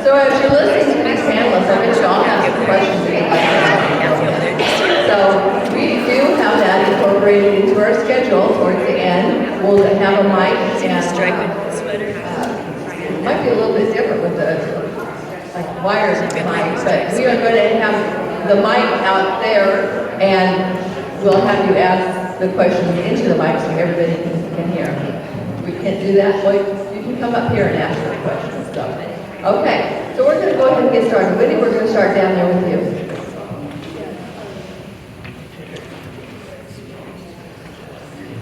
So as you're listening to these panelists, I bet you all have some questions that you'd like to ask. So we do have that incorporated into our schedule towards the end. We'll have a mic and it might be a little bit different with the wires and the mic, but we are going to have the mic out there and we'll have you ask the questions into the mic so everybody can hear. We can't do that. Well, you can come up here and ask your questions. So. Okay, so we're going to go ahead and get started. Whitney, we're going to start down there with you.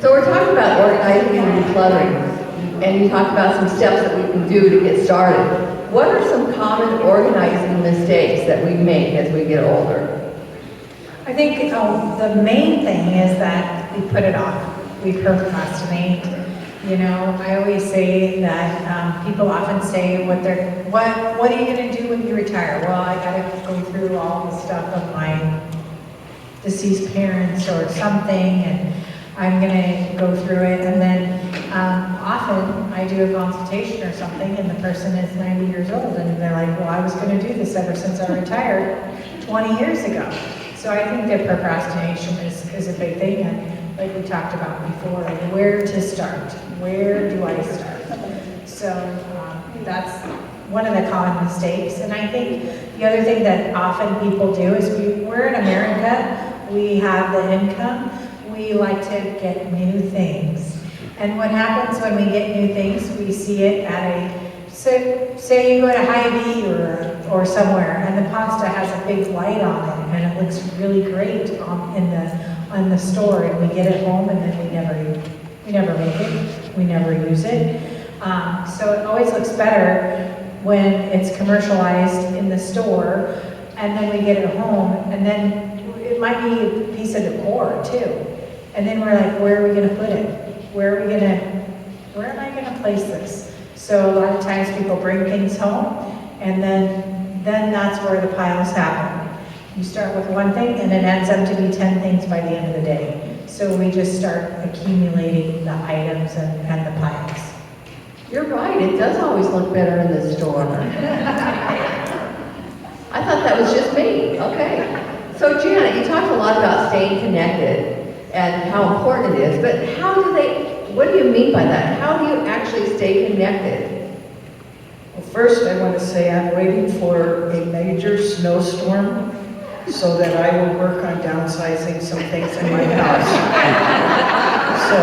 So we're talking about organizing and decluttering, and you talked about some steps that we can do to get started. What are some common organizing mistakes that we make as we get older? I think the main thing is that we put it off. We procrastinate. You know, I always say that people often say what are you going to do when you retire? Well, I got to go through all the stuff of my deceased parents or something, and I'm going to go through it. And then often I do a consultation or something, and the person is 90 years old, and they're like, well, I was going to do this ever since I retired 20 years ago. So I think that procrastination is a big thing, and like we talked about before, where to start. Where do I start? So that's one of the common mistakes. And I think the other thing that often people do is we're in America, we have the income, we like to get new things. And what happens when we get new things, we see it at say you go to Hy-Vee or somewhere, and the pasta has a big light on it, and it looks really great in the store, and we get it home, and then we never make it, we never use it. So it always looks better when it's commercialized in the store, and then we get it home, and then it might be a piece of decor too. And then we're like, where are we gonna put it? Where am I gonna place this? So a lot of times people bring things home, and then that's where the piles happen. You start with one thing, and it ends up to be 10 things by the end of the day. So we just start accumulating the items and the piles. You're right, it does always look better in the store. I thought that was just me. Okay. So Janet, you talked a lot about staying connected and how important it is, but what do you mean by that? How do you actually stay connected? Well, first I want to say I'm waiting for a major snowstorm so that I will work on downsizing some things in my house. So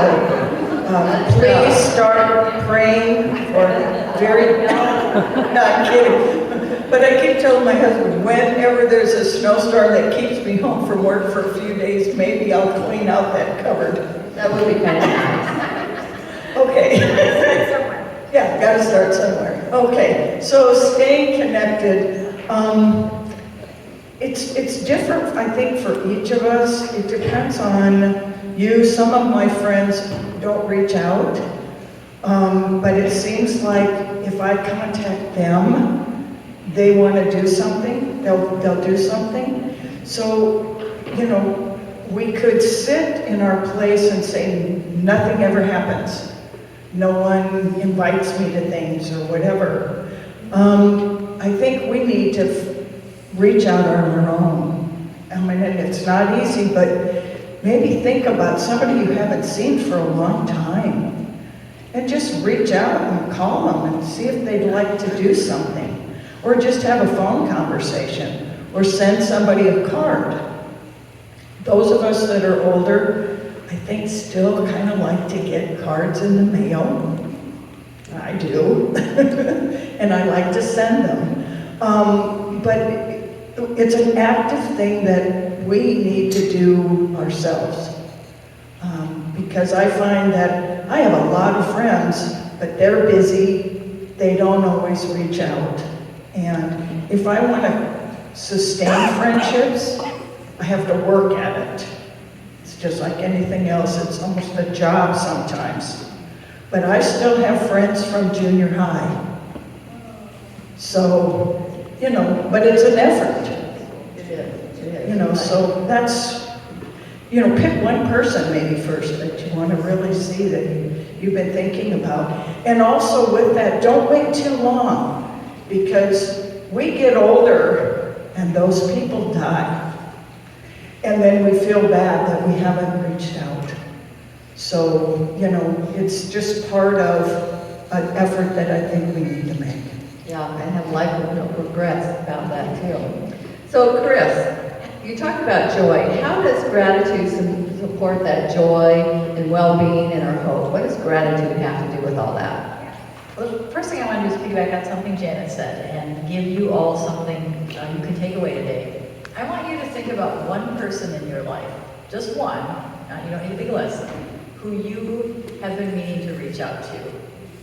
please start praying for not kidding. But I keep telling my husband, whenever there's a snowstorm that keeps me home from work for a few days, maybe I'll clean out that cupboard. That would be kind of nice. Okay. Yeah, gotta start somewhere. Okay, so staying connected, it's different, I think, for each of us. It depends on you. Some of my friends don't reach out, but it seems like if I contact them, they want to do something, they'll do something. So, you know, we could sit in our place and say nothing ever happens. No one invites me to things or whatever. I think we need to reach out on our own. I mean, and it's not easy, but maybe think about somebody you haven't seen for a long time and just reach out and call them and see if they'd like to do something. Or just have a phone conversation, or send somebody a card. Those of us that are older, I think still kind of like to get cards in the mail. I do, and I like to send them. But it's an active thing that we need to do ourselves. Because I find that I have a lot of friends, but they're busy, they don't always reach out. And if I want to sustain friendships, I have to work at it. It's just like anything else, it's almost a job sometimes. But I still have friends from junior high. So, you know, but it's an effort. It is. You know, so that's, you know, pick one person maybe first that you want to really see that you've been thinking about. And also with that, don't wait too long. because we get older and those people die. And then we feel bad that we haven't reached out. So, you know, it's just part of an effort that I think we need to make. Yeah, and have life with no regrets about that too. So Chris, you talk about joy. How does gratitude support that joy and well-being and our hope? What does gratitude have to do with all that? Well, the first thing I want to do is piggyback on something Janet said and give you all something you can take away today. I want you to think about one person in your life, just one, you don't need a big list, who you have been meaning to reach out to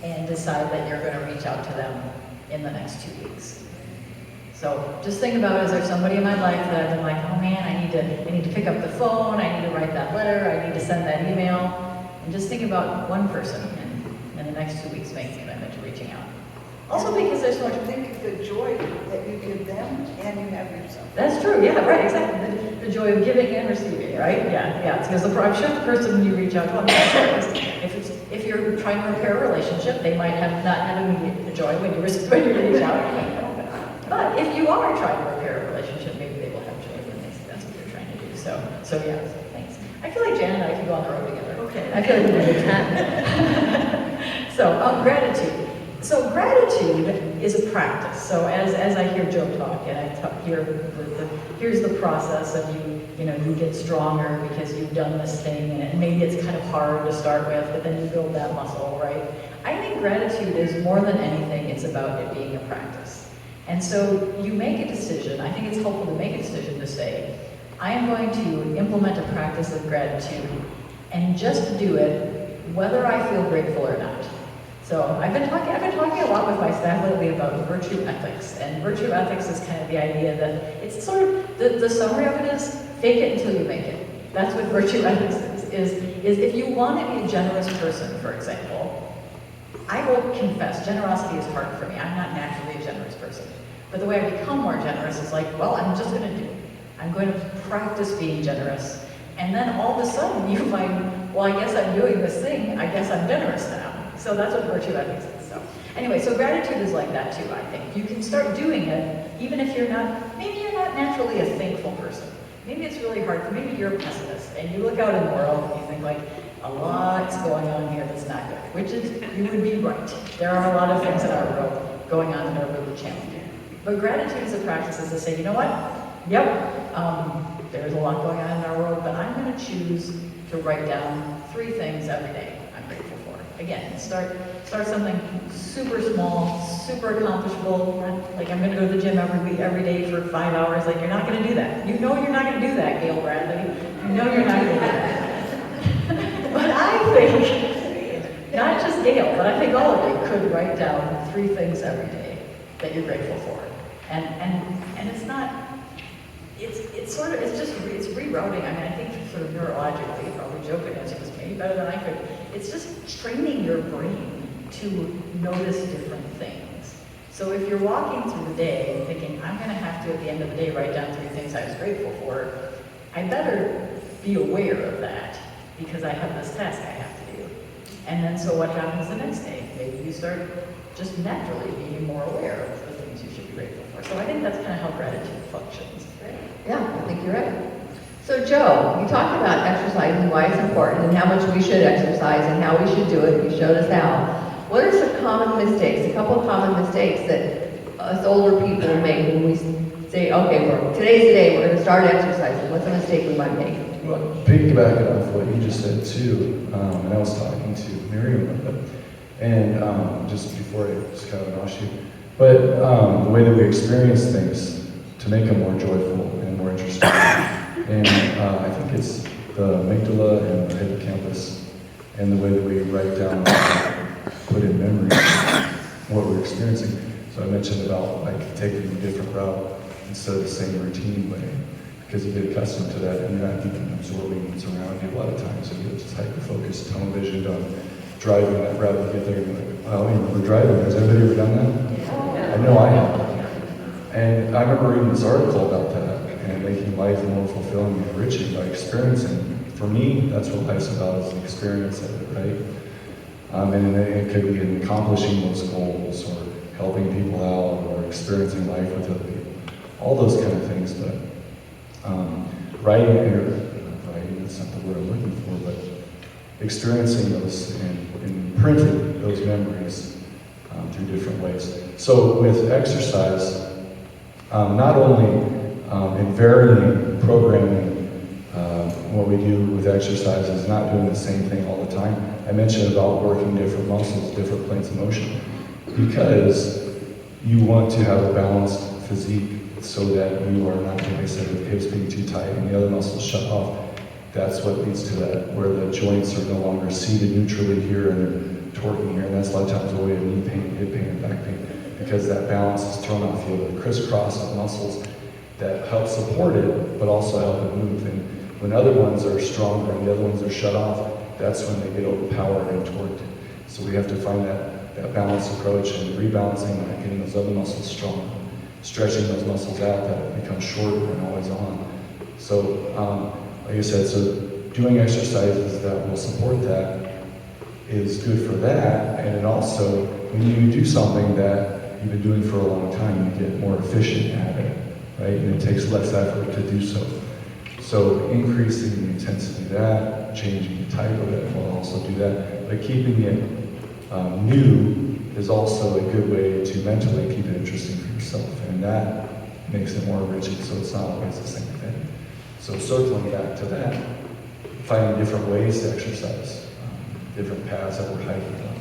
and decide that you're going to reach out to them in the next 2 weeks. So just think about, is there somebody in my life that I've been like, oh man, I need to pick up the phone, I need to write that letter, I need to send that email, and just think about one person and in the next 2 weeks make a commitment to reaching out. Also because there's so much. Think of the joy that you give them and you have yourself. That's true, yeah, right, exactly. The joy of giving and receiving, right? Yeah, because I'm sure the person you reach out to, if you're trying to repair a relationship, they might have not had immediate joy when you reach out. But if you are trying to repair a relationship, maybe they will have joy when they see that's what you're trying to do. So yeah, thanks. I feel like Jan and I could go on the road together. Okay, I feel like we need time. So, gratitude. So gratitude is a practice. So as I hear Joe talk, and I hear here's the process of you get stronger because you've done this thing, and maybe it's kind of hard to start with, but then you build that muscle, right? I think gratitude is more than anything, it's about it being a practice. And so you make a decision. I think it's helpful to make a decision to say, I am going to implement a practice of gratitude, and just do it whether I feel grateful or not. So I've been talking a lot with my staff lately about virtue ethics, and virtue ethics is kind of the idea that it's sort of, the summary of it is fake it until you make it. That's what virtue ethics is if you want to be a generous person, for example, I will confess, generosity is hard for me. I'm not naturally a generous person. But the way I become more generous is like, well, I'm just going to do it. I'm going to practice being generous. And then all of a sudden you find, well, I guess I'm doing this thing. I guess I'm generous now. So that's what virtue ethics is. So anyway, so gratitude is like that too, I think. You can start doing it even if maybe you're not naturally a thankful person. Maybe it's really hard, maybe you're a pessimist and you look out in the world and you think like, a lot's going on here that's not good, which is, you would be right. There are a lot of things in our world going on that are really challenging. But gratitude as a practice is to say, you know what? Yep, there's a lot going on in our world, but I'm going to choose to write down 3 things every day I'm grateful for. Again, start something super small, super accomplishable. Like I'm going to go to the gym every day for 5 hours. Like you're not going to do that. You know you're not going to do that, Gail Bradley. You know you're not going to do that. But I think, not just Gail, but I think all of you could write down 3 things every day that you're grateful for. And it's not, it's rerouting. I mean, I think sort of neurologically, probably Joe could answer this maybe better than I could. It's just training your brain to notice different things. So if you're walking through the day thinking, I'm going to have to, at the end of the day, write down 3 things I was grateful for, I better be aware of that because I have this task I have to do. And then so what happens the next day? Maybe you start just naturally being more aware of the things you should be grateful for. So I think that's kind of how gratitude functions. Yeah, I think you're right. So Joe, you talked about exercise and why it's important and how much we should exercise and how we should do it. You showed us how. What are some common mistakes, a couple of common mistakes that us older people make when we say, okay, today's the day, we're going to start exercising. What's a mistake we might make? Well, piggybacking off what you just said too, and I was talking to Miriam about it, and just before I just kind of announce you, but the way that we experience things to make them more joyful and more interesting, and I think it's the amygdala and the hippocampus, and the way that we write down, put in memory what we're experiencing. So I mentioned about like taking a different route instead of the same routine way. Because you get accustomed to that and you're not even absorbing what's around you a lot of times. So you get just hyper-focused, tunnel visioned on driving that route. You get there and you're like, wow, I don't even remember driving. Has anybody ever done that? I know I have. And I remember reading this article about that and making life more fulfilling and enriching by experiencing. For me, that's what life's about, is the experience of it, right? And then it could be in accomplishing those goals or helping people out or experiencing life with other people. All those kind of things, but writing, that's not the word I'm looking for, but experiencing those and printing those memories through different ways. So with exercise, not only in varying programming, what we do with exercise is not doing the same thing all the time. I mentioned about working different muscles, different planes of motion, because you want to have a balanced physique so that you are not, like I said, with the hips being too tight and the other muscles shut off. That's what leads to that, where the joints are no longer seated neutrally here and they're torquing here, and that's a lot of times the way of knee pain, hip pain, and back pain, because that balance is thrown off. You have a crisscross of muscles that help support it, but also help it move. And when other ones are stronger and the other ones are shut off, that's when they get overpowered and torqued. So we have to find that balanced approach and rebalancing and getting those other muscles strong, stretching those muscles out that become shorter and always on. So, like I said, so doing exercises that will support that is good for that, and it also, when you do something that you've been doing for a long time, you get more efficient at it, right? And it takes less effort to do so. So increasing the intensity of that, changing the type of it will also do that, but keeping it new is also a good way to mentally keep it interesting for yourself, and that makes it more enriching, so it's not always the same thing. So circling back to that, finding different ways to exercise, different paths that we're hiking on,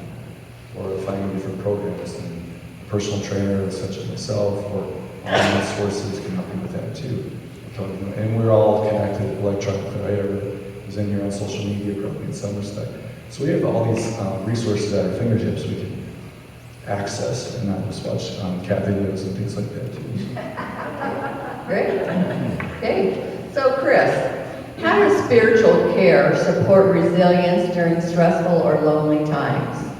or finding different programs, and a personal trainer such as myself, or online sources can help you with that too. And we're all connected electronically, right? Everybody who's in here on social media probably in some respect. So we have all these resources at our fingertips we can access and not just watch cat videos and things like that too. Great. Okay. So Chris, how does spiritual care support resilience during stressful or lonely times?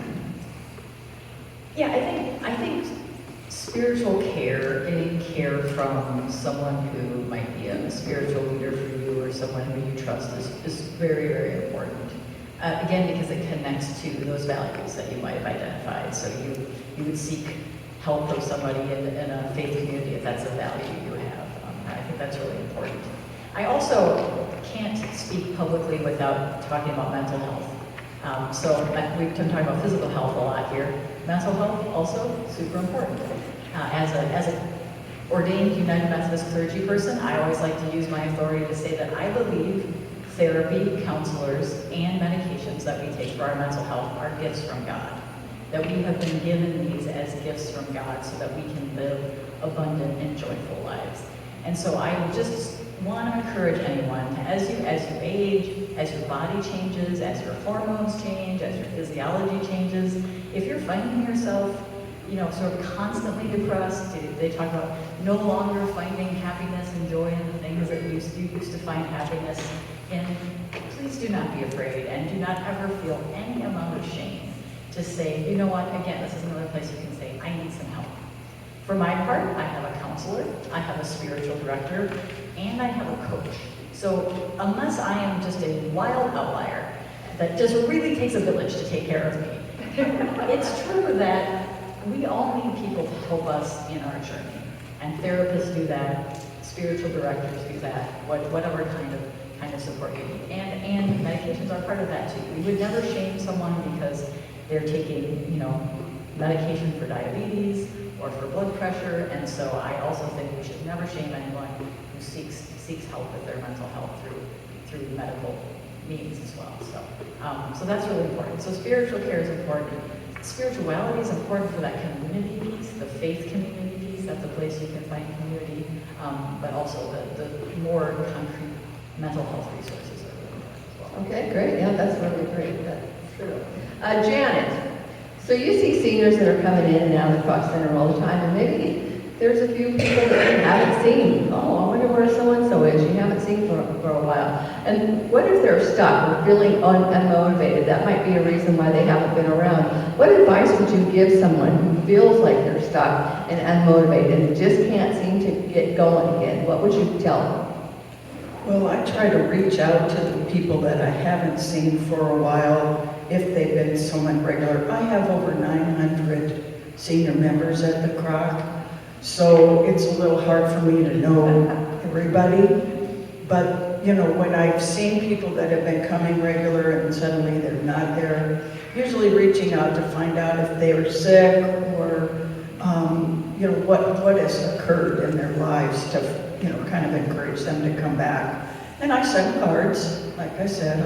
Yeah, I think spiritual care, getting care from someone who might be a spiritual leader for you or someone who you trust is very, very important. Again, because it connects to those values that you might have identified. So you would seek help from somebody in a faith community if that's a value you have. I think that's really important. I also can't speak publicly without talking about mental health. So we've been talking about physical health a lot here. Mental health also super important. As a ordained United Methodist clergy person, I always like to use my authority to say that I believe therapy, counselors, and medications that we take for our mental health are gifts from God. That we have been given these as gifts from God so that we can live abundant and joyful lives. And so I just want to encourage anyone to, as you age, as your body changes, as your hormones change, as your physiology changes, if you're finding yourself sort of constantly depressed, they talk about no longer finding happiness and joy in the things that you used to find happiness in, please do not be afraid and do not ever feel any amount of shame to say, you know what, again, this is another place you can say, I need some help. For my part, I have a counselor, I have a spiritual director, and I have a coach. So unless I am just a wild outlier that just really takes a village to take care of me, it's true that we all need people to help us in our journey. And therapists do that, spiritual directors do that, whatever kind of support you need. And medications are part of that too. We would never shame someone because they're taking, medication for diabetes or for blood pressure. And so I also think we should never shame anyone who seeks help with their mental health through medical means as well. So that's really important. So spiritual care is important. Spirituality is important for that community piece, the faith community piece. That's a place you can find community, but also the more concrete mental health resources are really important as well. Okay, great. Yeah, that's really great. That's true. Janet, so you see seniors that are coming in and out of the Cross Center all the time, and maybe there's a few people that you haven't seen. Oh, I wonder where so-and-so is. You haven't seen for a while. And what if they're stuck or feeling unmotivated? That might be a reason why they haven't been around. What advice would you give someone who feels like they're stuck and unmotivated and just can't seem to get going again? What would you tell them? Well, I try to reach out to the people that I haven't seen for a while, if they've been somewhat regular. I have over 900 senior members at the Croc. So it's a little hard for me to know everybody. But, you know, when I've seen people that have been coming regular and suddenly they're not there, usually reaching out to find out if they were sick or, you know, what has occurred in their lives to, you know, kind of encourage them to come back. And I send cards, like I said,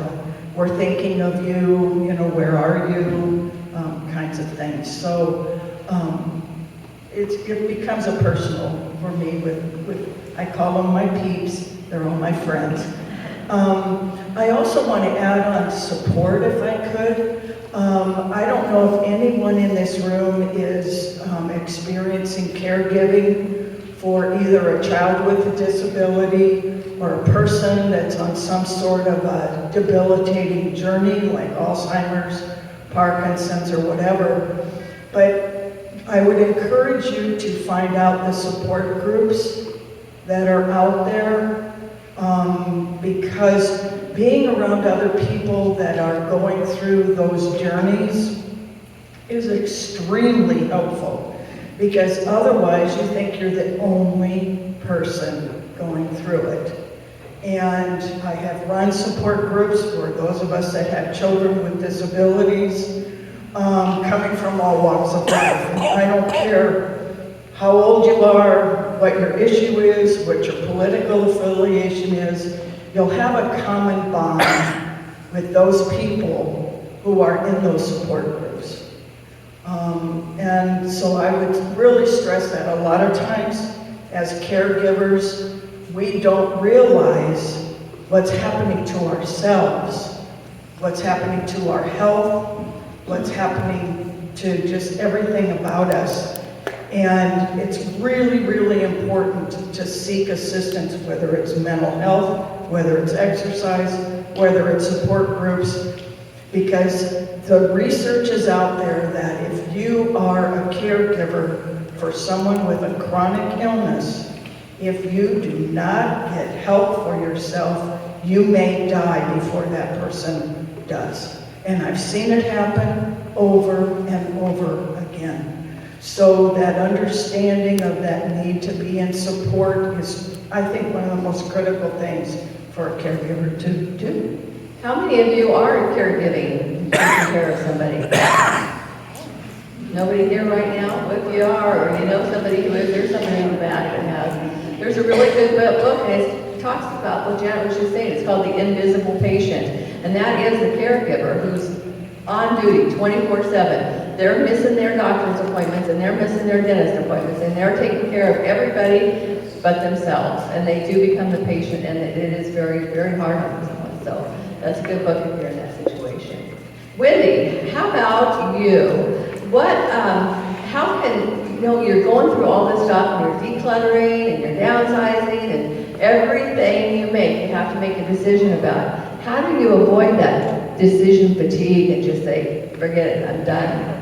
we're thinking of you, you know, where are you, kinds of things. So it becomes a personal for me with, I call them my peeps, they're all my friends. I also want to add on support if I could. I don't know if anyone in this room is experiencing caregiving for either a child with a disability or a person that's on some sort of a debilitating journey like Alzheimer's, Parkinson's, or whatever. But I would encourage you to find out the support groups that are out there, because being around other people that are going through those journeys is extremely helpful, because otherwise you think you're the only person going through it. And I have run support groups for those of us that have children with disabilities, coming from all walks of life. And I don't care how old you are, what your issue is, what your political affiliation is, you'll have a common bond with those people who are in those support groups. And so I would really stress that a lot of times as caregivers, we don't realize what's happening to ourselves, what's happening to our health, what's happening to just everything about us. And it's really, really important to seek assistance, whether it's mental health, whether it's exercise, whether it's support groups, because the research is out there that if you are a caregiver for someone with a chronic illness, if you do not get help for yourself, you may die before that person does. And I've seen it happen over and over again. So that understanding of that need to be in support is, I think, one of the most critical things for a caregiver to do. How many of you are caregiving, taking care of somebody? Nobody here right now? If you are, or you know somebody who is, there's somebody in the back that has. There's a really good book, and it talks about what Janet was just saying. It's called The Invisible Patient. And that is the caregiver who's on duty 24/7. They're missing their doctor's appointments, and they're missing their dentist appointments, and they're taking care of everybody but themselves. And they do become the patient, and it is very, very hard on someone. So that's a good book if you're in that situation. Wendy, how about you? How can, you know, you're going through all this stuff, and you're decluttering, and you're downsizing, and everything you make, you have to make a decision about. How do you avoid that decision fatigue and just say, forget it, I'm done?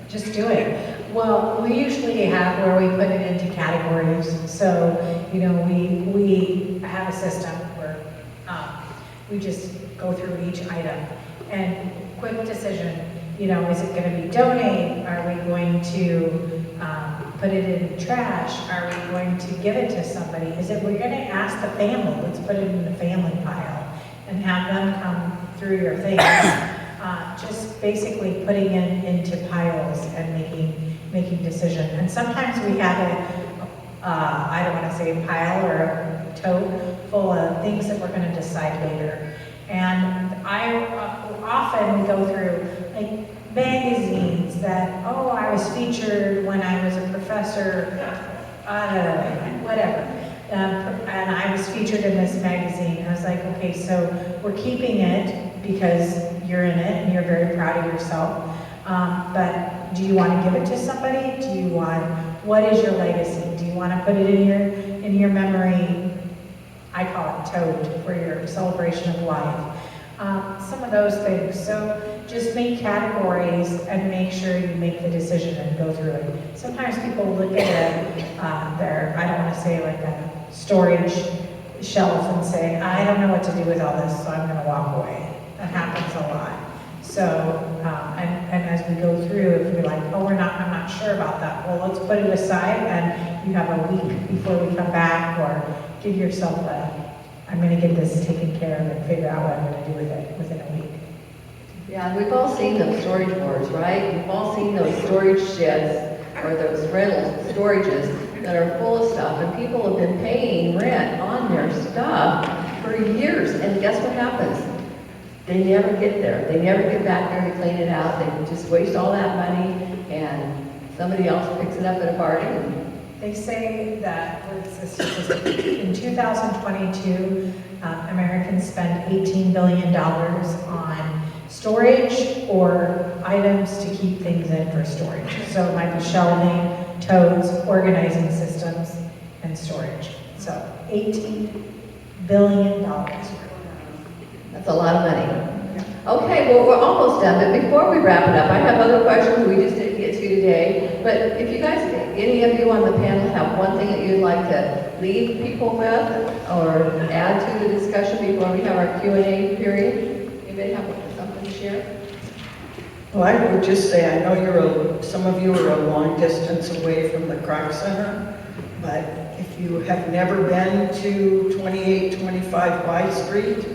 Just do it. Well, we usually have where we put it into categories. So, you know, we have a system where we just go through each item. And quick decision, you know, is it going to be donate? Are we going to put it in trash? Are we going to give it to somebody? We're going to ask the family, let's put it in the family pile and have them come through your things. Just basically putting it into piles and making decisions. And sometimes we have I don't want to say a pile or a tote full of things that we're going to decide later. And often we go through like magazines that, oh, I was featured when I was a professor, whatever. And I was featured in this magazine. I was like, okay, so we're keeping it because you're in it and you're very proud of yourself. But do you want to give it to somebody? What is your legacy? Do you want to put it in your memory? I call it tote for your celebration of life. Some of those things. So just make categories and make sure you make the decision and go through it. Sometimes people look at I don't want to say like a storage shelf and say, I don't know what to do with all this, so I'm going to walk away. That happens a lot. So, and as we go through, if you're like, oh, I'm not sure about that, well, let's put it aside, and you have a week before we come back, or give yourself I'm gonna get this taken care of and figure out what I'm gonna do with it within a week. Yeah, and we've all seen those storage wars, right? We've all seen those storage sheds or those rental storages that are full of stuff, and people have been paying rent on their stuff for years, and guess what happens? They never get there. They never get back there to clean it out. They just waste all that money, and somebody else picks it up at a party. They say that, what's the statistic? In 2022, Americans spend $18 billion on storage or items to keep things in for storage. So it might be shelving, totes, organizing systems, and storage. So $18 billion. That's a lot of money. Okay, well, we're almost done, but before we wrap it up, I have other questions we just didn't get to today. But if you guys, any of you on the panel have one thing that you'd like to leave people with or add to the discussion before we have our Q&A period? Anybody have something to share? Well, I would just say, I know some of you are a long distance away from the Kroc Center, but if you have never been to 2825 Y Street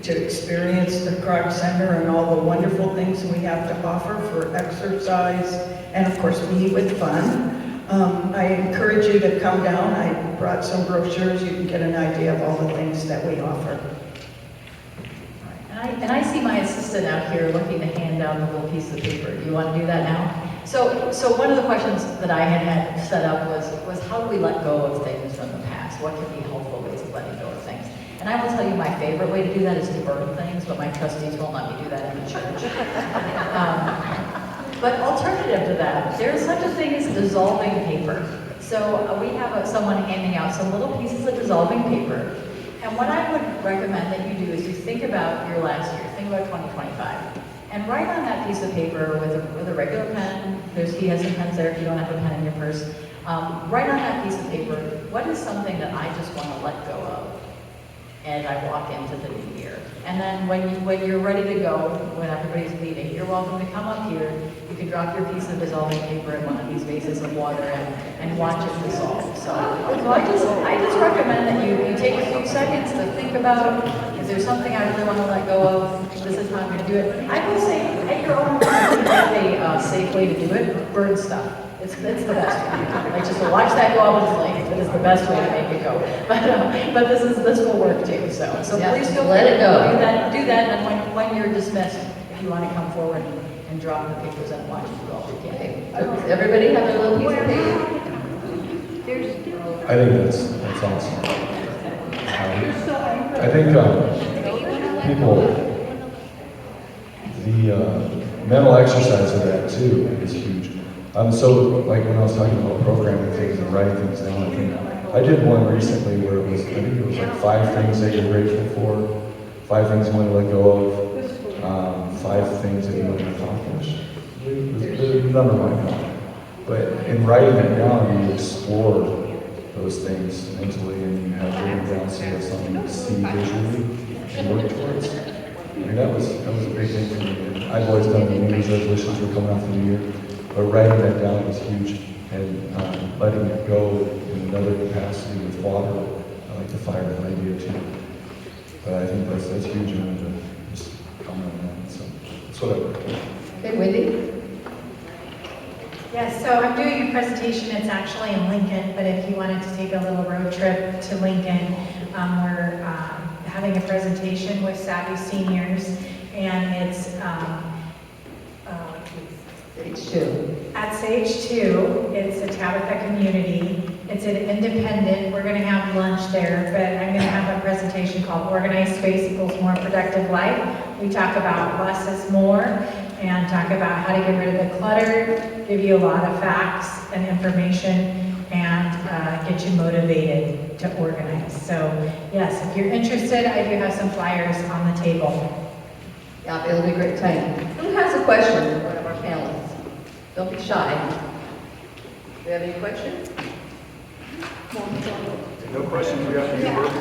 to experience the Kroc Center and all the wonderful things we have to offer for exercise and of course me with fun, I encourage you to come down. I brought some brochures. You can get an idea of all the things that we offer. And I see my assistant out here looking to hand out a little piece of paper. Do you want to do that now? So one of the questions that I had set up was how do we let go of things from the past? What can be helpful ways of letting go of things? And I will tell you my favorite way to do that is to burn things, but my trustees won't let me do that in the church. But alternative to that, there is such a thing as dissolving paper. So we have someone handing out some little pieces of dissolving paper. And what I would recommend that you do is you think about your last year, think about 2025, and write on that piece of paper with a regular pen. He has some pens there if you don't have a pen in your purse. Write on that piece of paper, what is something that I just want to let go of as I walk into the new year? And then when you're ready to go, when everybody's leaving, you're welcome to come up here. You can drop your piece of dissolving paper in one of these vases of water and watch it dissolve. So I just recommend that you take a few seconds to think about, is there something I really want to let go of? This is how I'm going to do it. I will say, at your own time, a safe way to do it, burn stuff. It's the best way. Like just watch that go up in flames. It is the best way to make it go. But this will work too. So Yeah, please feel let free it to go. do that. And then when you're dismissed, if you want to come forward and drop the papers and watch it go, you can. Does everybody have a little piece of paper? I think that's awesome. I think people, the mental exercise of that too is huge. So like when I was talking about programming things and writing things down, I did one recently where I think it was like 5 things that you're grateful for, 5 things you want to let go of, 5 things that you want to accomplish. The number might come. But in writing it down, you explore those things mentally and you have written down so you have something to see visually and work towards. I mean, that was a big thing for me. I've always done the New Year's resolutions were coming out for the year, but writing that down was huge. And letting it go in another capacity with water, I like to fire that idea too. But I think that's huge. I wanted to just comment on that. So that's what I would do. Okay, Wendy? Yes, so I'm doing a presentation, it's actually in Lincoln, but if you wanted to take a little road trip to Lincoln, we're having a presentation with Savvy Seniors, and it's Stage 2. at Stage 2, it's a Tabitha community, it's an independent, we're gonna have lunch there, but I'm gonna have a presentation called Organized Space Equals More Productive Life. We talk about less is more, and talk about how to get rid of the clutter, give you a lot of facts and information, and get you motivated to organize. So yes, if you're interested, I do have some flyers on the table. Yeah, it'll be a great time. Who has a question for one of our panelists? Don't be shy. Do you have any questions? No questions, we have to give birth.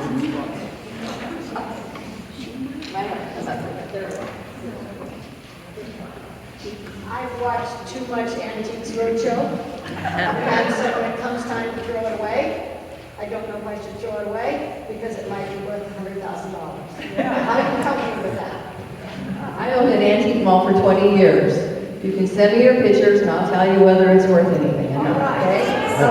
I've watched too much Antiques Roadshow. And so when it comes time to throw it away, I don't know if I should throw it away because it might be worth $100,000. How do you help me with that? I owned an antique mall for 20 years. You can send me your pictures and I'll tell you whether it's worth anything or not, okay? So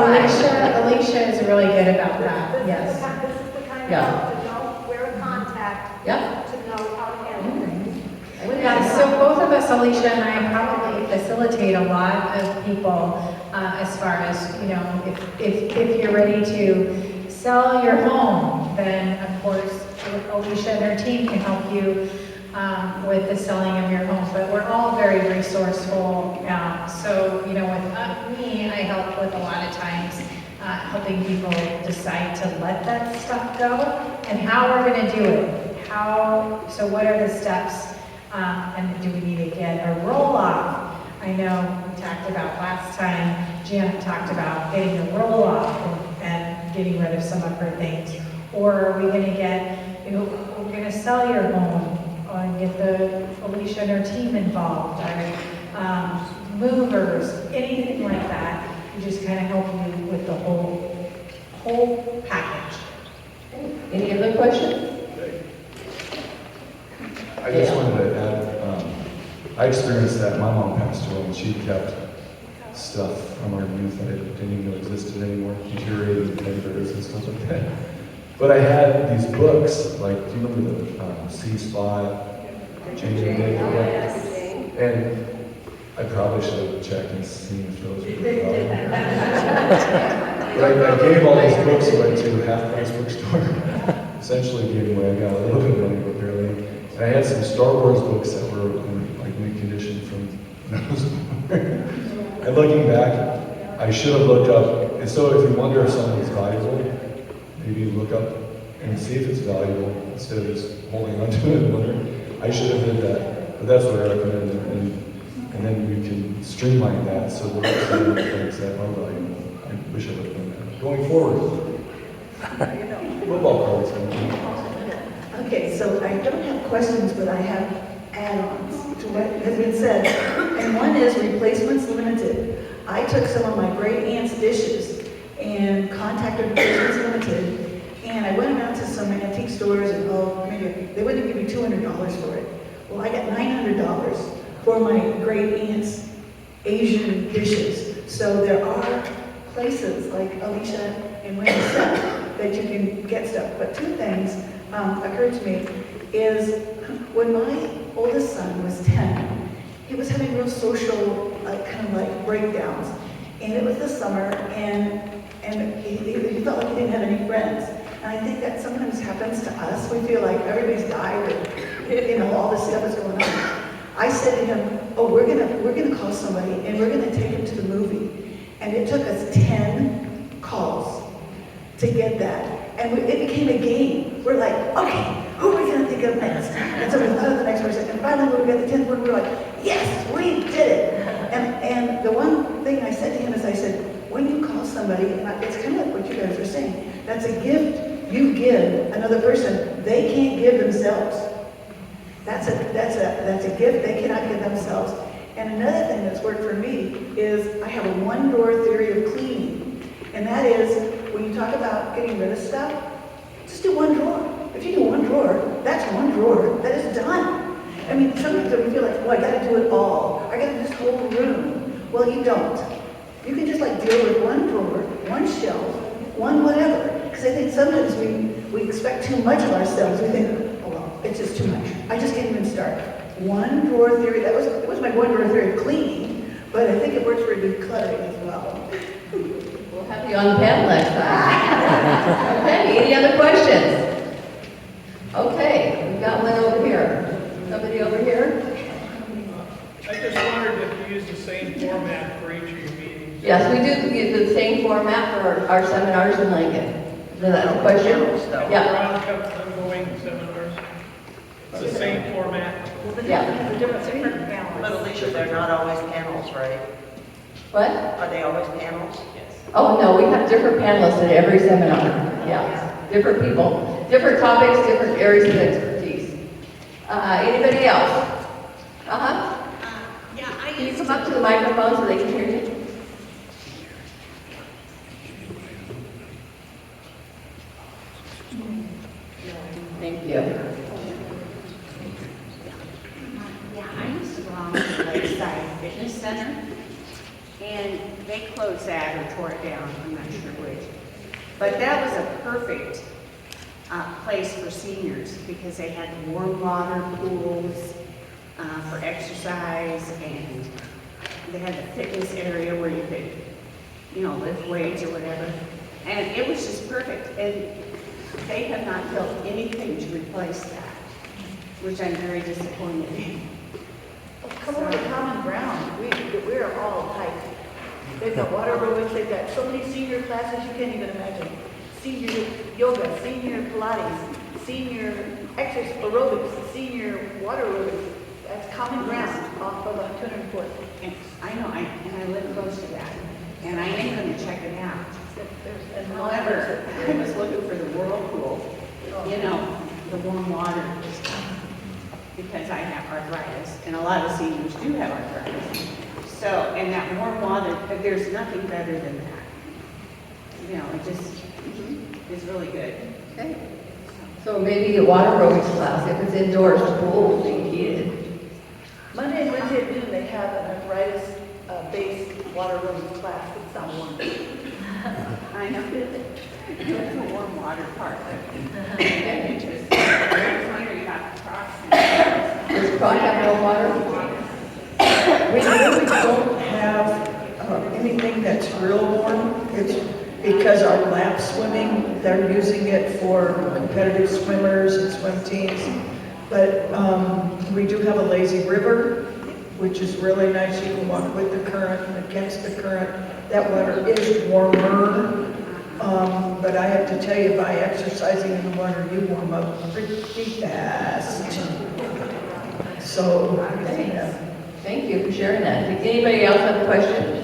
Alicia is really good about that, yes. This is the kind of Yeah. help to know where to contact, Yep. to know how to handle things. Yeah, so both of us, Alicia and I, probably facilitate a lot of people as far as, you know, if you're ready to sell your home, then of course Alicia and her team can help you with the selling of your home. But we're all very resourceful. So, you know, with me, I help with a lot of times helping people decide to let that stuff go and how we're going to do it. So what are the steps? And do we need to get a roll-off? I know we talked about last time, Janet talked about getting a roll-off and getting rid of some of her things. Or are we gonna get, you know, we're gonna sell your home and get Alicia and her team involved, or movers, anything like that. We just kind of help you with the whole package. Any other questions? I just wanted to add, I experienced that. My mom passed away and she kept stuff from our youth that I didn't even know existed anymore, deteriorating teddy bears and stuff like that. But I had these books, like, do you remember the C-Spot, Changing Day? And I probably should have checked and seen if those were valuable. But I gave all these books away to a half-price bookstore. Essentially gave away, I got a little bit of money, but barely. And I had some Star Wars books that were in like mint condition from when I was born. And looking back, I should have looked up. And so if you wonder if something's valuable, maybe look up and see if it's valuable instead of just holding on to it and wondering. I should have did that, but that's what I recommend. And then you can streamline that so that it's the things that are valuable. I wish I would have done that. Going forward, football cards. Okay, so I don't have questions, but I have add-ons to what has been said. And one is Replacements Limited. I took some of my great aunt's dishes and contacted Replacements Limited, and I went around to some antique stores and maybe they wouldn't give me $200 for it. Well, I got $900 for my great aunt's Asian dishes. So there are places like Alicia and Wendy said that you can get stuff. But two things occurred to me is when my oldest son was 10, he was having real social kind of like breakdowns. And it was the summer and he felt like he didn't have any friends. And I think that sometimes happens to us. We feel like everybody's died and, you know, all this stuff is going on. I said to him, oh, we're gonna call somebody and we're gonna take him to the movie. And it took us 10 calls to get that. And it became a game. We're like, okay, who are we gonna think of next? And so we thought of the next person. And finally when we got the 10th one, we were like, yes, we did it. And the one thing I said to him is I said, when you call somebody, and it's kind of like what you guys were saying, that's a gift you give another person. They can't give themselves. That's a gift they cannot give themselves. And another thing that's worked for me is I have a one-drawer theory of cleaning. And that is, when you talk about getting rid of stuff, just do one drawer. If you do one drawer, that's one drawer. That is done. I mean, sometimes we feel like, well, I gotta do it all. I gotta do this whole room. Well, you don't. You can just like deal with one drawer, one shelf, one whatever. Because I think sometimes we expect too much of ourselves. We think, oh well, it's just too much. I just can't even start. One drawer theory, it was my one drawer theory of cleaning, but I think it works for decluttering as well. We'll have you on the panel next time. Okay, any other questions? Okay, we've got one over here. Somebody over here? I just wondered if you use the same format for each of your meetings. Yes, we do use the same format for our seminars in Lincoln. Is that a question? Yeah. Round ongoing seminars. It's the same format. Yeah. But Alicia, they're not always panels, right? What? Are they always panels? Oh, no, we have different panelists at every seminar. Yeah, different people, different topics, different areas of expertise. Anybody else? Yeah, come up to the microphone so they can hear you? Thank you. Yeah, I used to belong to the Lakeside Fitness Center, and they closed that or tore it down, I'm not sure which. But that was a perfect place for seniors because they had warm water pools for exercise, and they had a fitness area where you could, lift weights or whatever. And it was just perfect. And they have not built anything to replace that, which I'm very disappointed in. Come over to Common Ground, we're all tight. They've got water aerobics, they've got so many senior classes you can't even imagine. Senior yoga, senior Pilates, senior exercise aerobics, senior water aerobics. That's Common Ground off of 204th. And I know, and I live close to that, and I am going to check it out. However, I was looking for the whirlpool, the warm water stuff, because I have arthritis, and a lot of seniors do have arthritis. So, and that warm water, there's nothing better than that. It just is really good. Okay. So maybe a water aerobics class, if it's indoors, the pool will be heated. Monday and Wednesday at noon, they have an arthritis-based water aerobics class. It's not warm. I know. It's a warm water park. Interesting. Here you got Crocs. Does Croc have no water? We really don't have anything that's real warm. It's because our lap swimming, they're using it for competitive swimmers and swim teams. But we do have a lazy river, which is really nice. You can walk with the current, against the current. That water is warmer. But I have to tell you, by exercising in the water, you warm up pretty fast. So, Thank you for sharing that. Did anybody else have a question?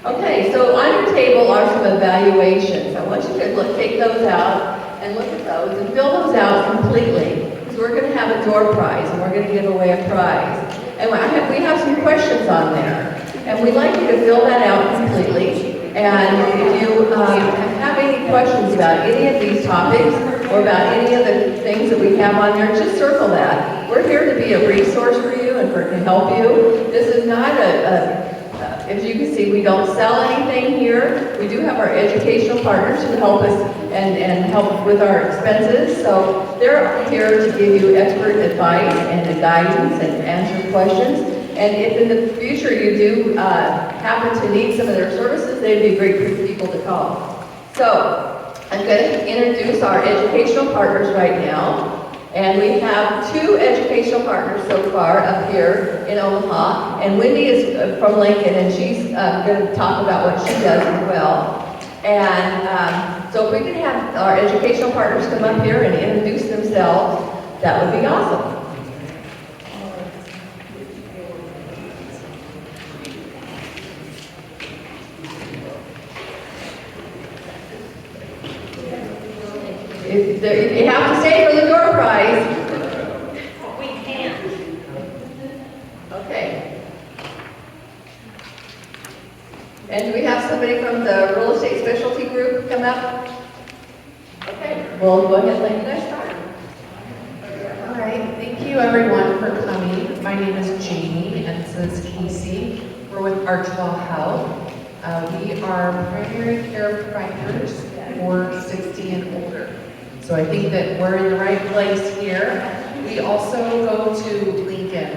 Okay, so on your table are some evaluations. I want you to take those out and look at those and fill those out completely, because we're going to have a door prize and we're going to give away a prize. And we have some questions on there, and we'd like you to fill that out completely. And if you have any questions about any of these topics or about any of the things that we have on there, just circle that. We're here to be a resource for you and to help you. This is not as you can see, we don't sell anything here. We do have our educational partners who help us and help with our expenses. So they're here to give you expert advice and guidance and answer questions. And if in the future you do happen to need some of their services, they'd be great people to call. So I'm going to introduce our educational partners right now. And we have 2 educational partners so far up here in Omaha. And Wendy is from Lincoln, and she's going to talk about what she does as well. And so if we can have our educational partners come up here and introduce themselves, that would be awesome. You have to stay for the door prize. We can't. Okay. And do we have somebody from the real estate specialty group come up? Okay. Well, go ahead, let you guys start. All right. Thank you, everyone, for coming. My name is Jamie, and this is Casey. We're with Archwell Health. We are primary care providers for 60 and older. So I think that we're in the right place here. We also go to Lincoln,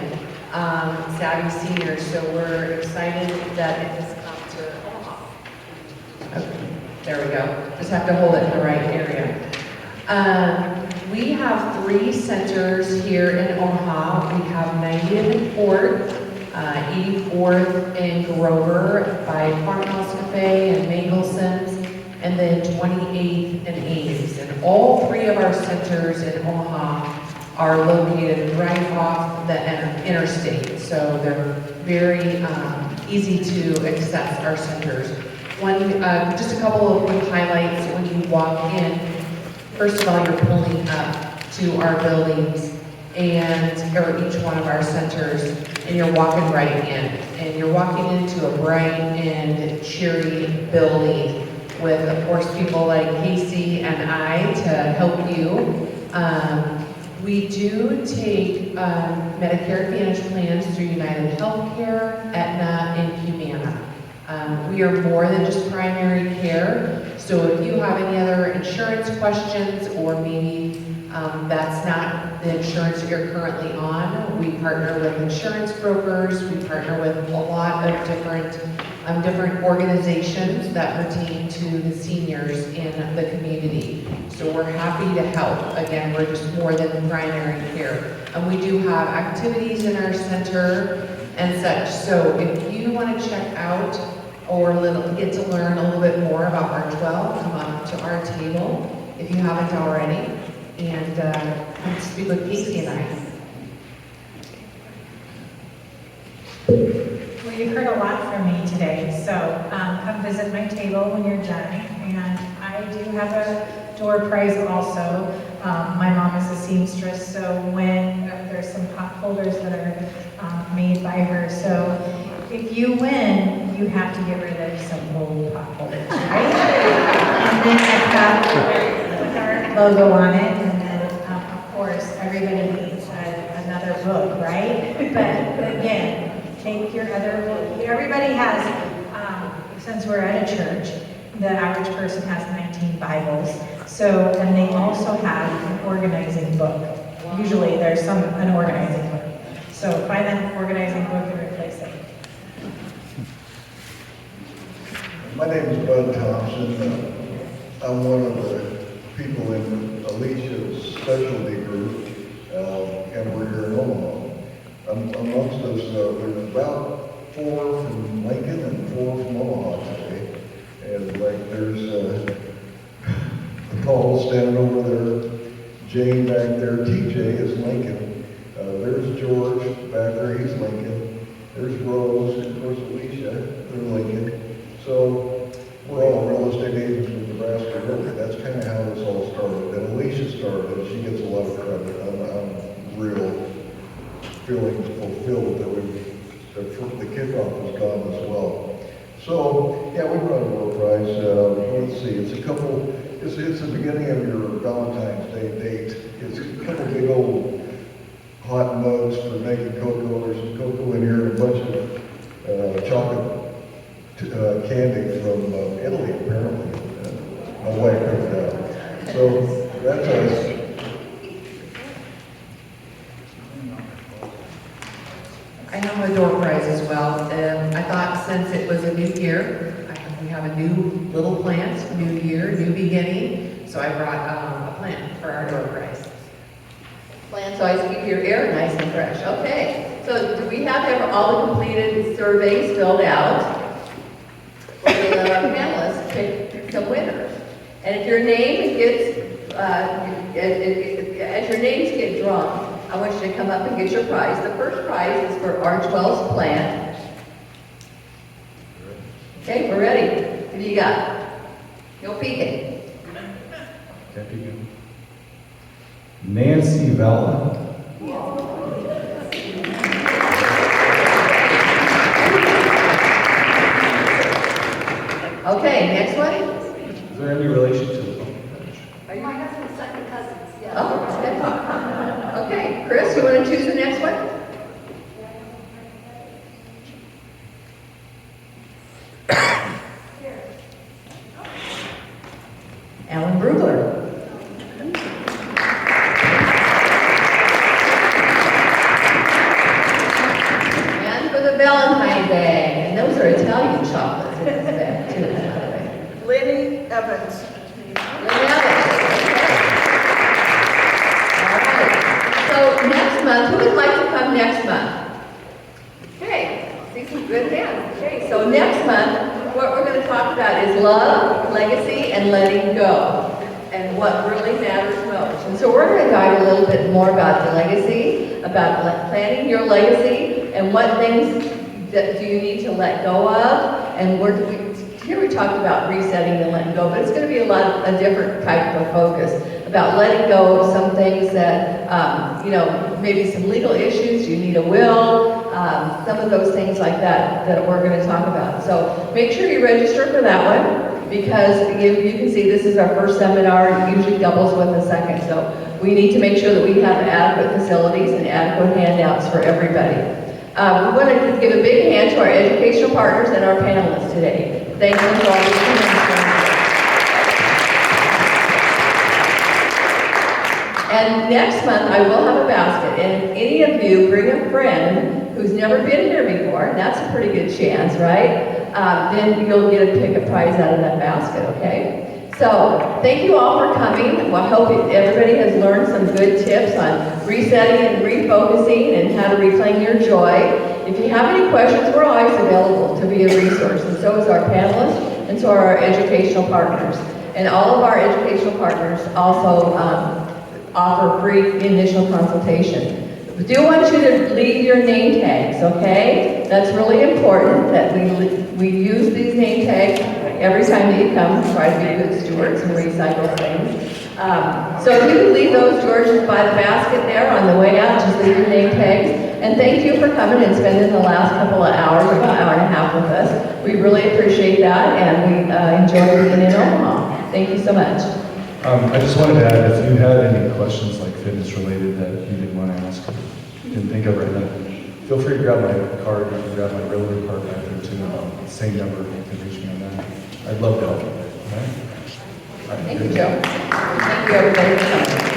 Savvy Seniors, so we're excited that it has come to Omaha. Okay, there we go. Just have to hold it in the right area. We have 3 centers here in Omaha. We have 90th and 4th, 84th and Grover by Farmhouse Cafe and Mangelson's, and then 28th and Ames. And all 3 of our centers in Omaha are located right off the interstate, so they're very easy to access our centers. Just a couple of quick highlights when you walk in. First of all, you're pulling up to our buildings, or each one of our centers, and you're walking right in. And you're walking into a bright and cheery building with, of course, people like Casey and I to help you. We do take Medicare Advantage plans through United Healthcare, Aetna, and Humana. We are more than just primary care, so if you have any other insurance questions, or maybe that's not the insurance that you're currently on, we partner with insurance brokers, we partner with a lot of different organizations that pertain to the seniors in the community. So we're happy to help. Again, we're just more than primary care. And we do have activities in our center and such. So if you want to check out or get to learn a little bit more about R12, come up to our table if you haven't already, and come speak with Casey and I. Well, you heard a lot from me today, so come visit my table when you're done. And I do have a door prize also. My mom is a seamstress, so when there's some pot holders that are made by her. So if you win, you have to get rid of some old pot holders, right? And then I've got with our logo on it, and then of course everybody needs another book, right? But again, take your other book. Everybody has, since we're at a church, the average person has 19 Bibles. So, and they also have an organizing book. Usually there's an organizing book. So find that organizing book and replace it. My name is Bud Thompson. I'm one of the people in Alicia's specialty group, and we're here in Omaha. Amongst us, there's about 4 from Lincoln and 4 from Omaha today. And like there's Paul standing over there, Jane back there, TJ is Lincoln. There's George back there, he's Lincoln. There's Rose, and of course Alicia, they're Lincoln. So we're all real estate agents in Nebraska River. That's kind of how this all started. And Alicia started, she gets a lot of credit. I'm real feeling fulfilled that the kickoff was gone as well. So, yeah, we brought a door prize. Let's see, it's the beginning of your Valentine's Day date. It's a couple big old hot mugs for making cocoa. There's some cocoa in here and a bunch of chocolate candy from Italy, apparently. My wife picked it out. So, that's us. I have a door prize as well. I thought since it was a new year, we have a new little plant, new year, new beginning. So I brought a plant for our door prize. Plants always keep your air nice and fresh. Okay, so do we have to have all the completed surveys filled out? We're going to let our panelists pick some winners. And if your name gets, as your names get drawn, I want you to come up and get your prize. The first prize is for R12's plant. Okay, we're ready. What do you got? No peeking. Can't be good. Nancy Vella. Okay, next one. Is there any relation to the pumpkin patch? My husband's second cousins, yeah. Oh, okay. Chris, you want to choose the next one? Alan Brugler. And for the Valentine bag, and those are Italian chocolates in this bag too, by the way. Lenny Evans. So next month, who would like to come next month? Okay, see some good hands. Okay, so next month, what we're going to talk about is love, legacy, and letting go, and what really matters most. And so we're going to dive a little bit more about the legacy, about planning your legacy, and what things that do you need to let go of, and where do we here we talked about resetting and letting go, but it's going to be a different type of focus about letting go of some things that, you know, maybe some legal issues, you need a will, some of those things like that that we're going to talk about. So make sure you register for that one, because you can see this is our first seminar, it usually doubles with the second. So we need to make sure that we have adequate facilities and adequate handouts for everybody. We want to give a big hand to our educational partners and our panelists today. Thank you for all your commitment. And next month, I will have a basket, and if any of you bring a friend who's never been here before, and that's a pretty good chance, right? Then you'll get to pick a prize out of that basket, okay? So, thank you all for coming. Well, I hope everybody has learned some good tips on resetting and refocusing and how to reclaim your joy. If you have any questions, we're always available to be a resource, and so is our panelists, and so are our educational partners. And all of our educational partners also offer free initial consultation. We do want you to leave your name tags, okay? That's really important that we use these name tags every time that you come, try to be good stewards and recycle things. So if you could leave those, George, by the basket there on the way out, just leave your name tags. And thank you for coming and spending the last couple of hours, about an hour and a half with us. We really appreciate that, and we enjoy being in Omaha. Thank you so much. I just wanted to add, if you had any questions like fitness related that you didn't want to ask, you didn't think of right now, feel free to grab my card, you can grab my railroad card back there too, same number, you can reach me on that. I'd love to help you. All right? Thank you, Joe. Thank you, everybody, for coming.